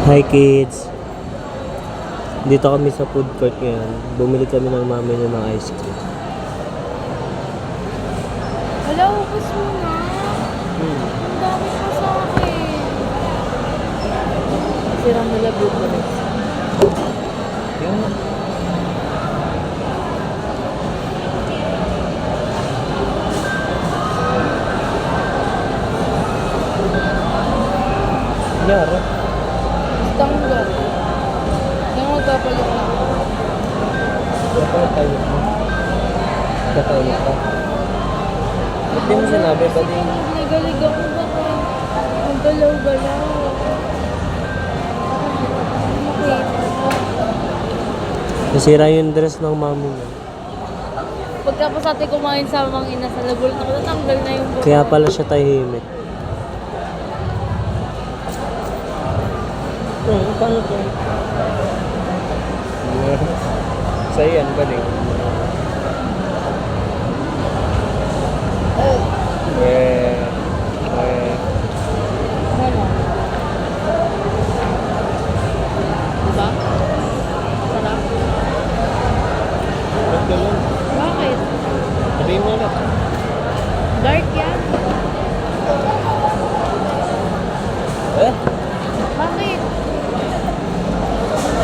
Hi kids! Dito kami sa food court ngayon. Bumili kami ng mami niya ng ice cream. Wala, ubos mo na. Ang dami pa sa akin. Sirang nila blueberries. Yan. Yara. Tanggap. Yung magpapalit na. Dapat tayo. Kataunit pa. Ba't di mo sinabi? Ba't di? Nagalig ako baka. Ang galaw-galaw. Okay. Nasira yung dress ng mami niya. Pagkapos natin kumain sa mga ina sa lagulat ako, natanggal na yung buto. Kaya pala siya tahimik. Paano to? Sa'yo yan, galing. Ano? Diba? Sarap. Ba't ganun? Bakit? Sabihin mo na. Dark yan? Eh? Bakit?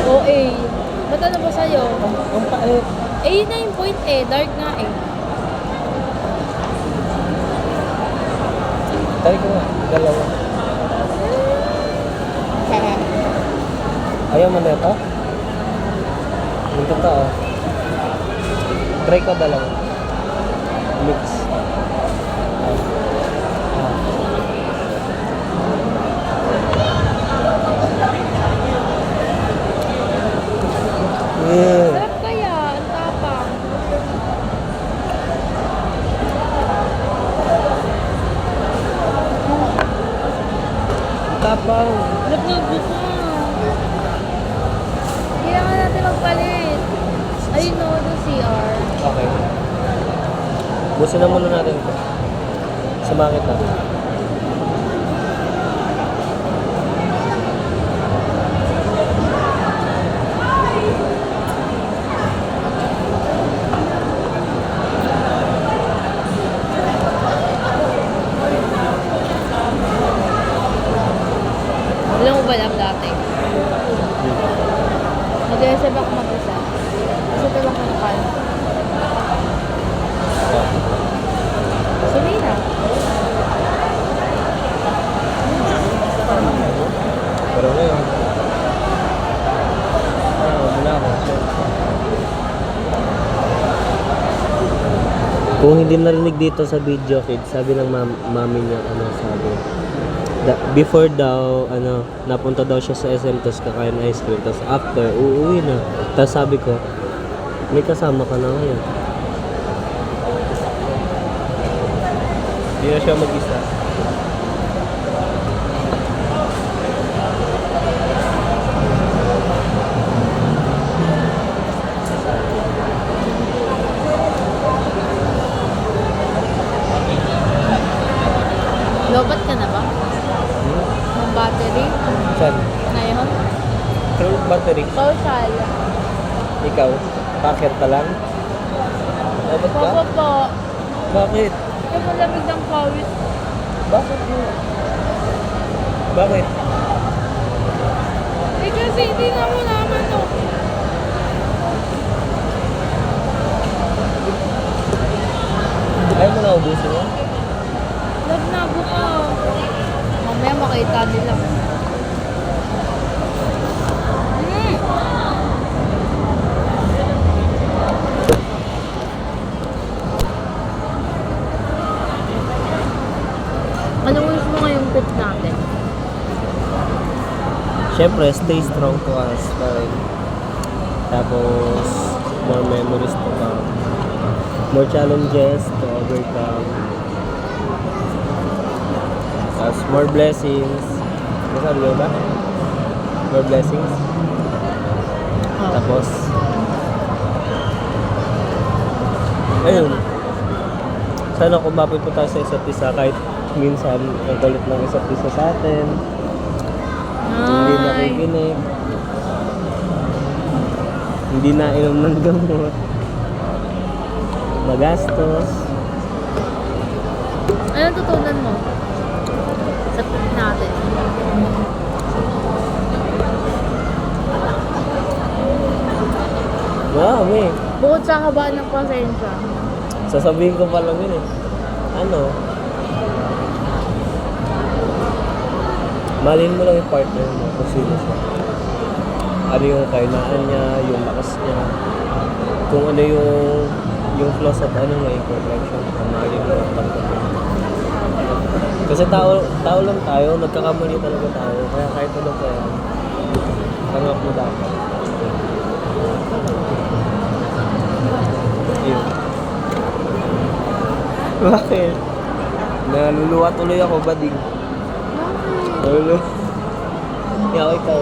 OA. Ba't ano ba sa'yo? Ang pait. A na yung point eh. Dark nga eh. Try ko nga. Dalawa. Ayaw mo na ito? Yung totoo. Try ko dalawa. Mix. Yeah. Sarap kaya. Ang tapang. Tapang. Nag-notebook mo. Kailangan natin magpalit. Ayun no, the CR. Okay. Busin na muna natin ito. Sumakit na. Alam mo ba lang dati? Mag-isip ako mag-isa. Kasi ito lang kanakal. Sumi na. Pero ngayon. Muna ako. Kung hindi narinig dito sa video kids, sabi ng mami niya, sabi. Before daw, napunta daw siya sa SM, tapos kakain ice cream, tapos after, uuwi na. Tapos sabi ko, may kasama ka na ngayon. Hindi na siya mag-isa. Lobat ka na ba? Ng battery? Saan? Ngayon? True battery. Social. Ikaw? Bakit ka lang? Dapat ka? Papa po. Bakit? Ikaw malamig ng pawis. Bakit mo? Bakit? Eh kasi hindi na mo naman to. Ayaw mo na ubusin mo? Nagnago ka. Mamaya makita nila. Anong wish mo ngayong trip natin? Siyempre, stay strong to us pa rin. Tapos, more memories to come. More challenges to overcome. Tapos, more blessings. Masabi mo ba? More blessings. Tapos, ayun. Sana kumapit po tayo sa isa't isa kahit minsan ang kulit ng isa't isa sa atin. Hindi nakikita. panaginip. Hindi na inom ng gamot. Magastos. Anong tutunan mo? Sa natin. Marami. Bukod sa kabaan ng pasensya. Sasabihin ko pa lang yun eh. Ano? Malin mo lang yung partner mo kung sino siya. Ano yung kainaan niya, yung lakas niya. Kung ano yung flaws at ano may imperfection. Malin mo lang partner mo. Kasi tao lang tayo, nagkakamali talaga tayo. Kaya kahit ano pa yan, tanggap mo dapat. Yun. Bakit? Naluluwa tuloy ako, bading. Bakit? Naluluwa. Ikaw.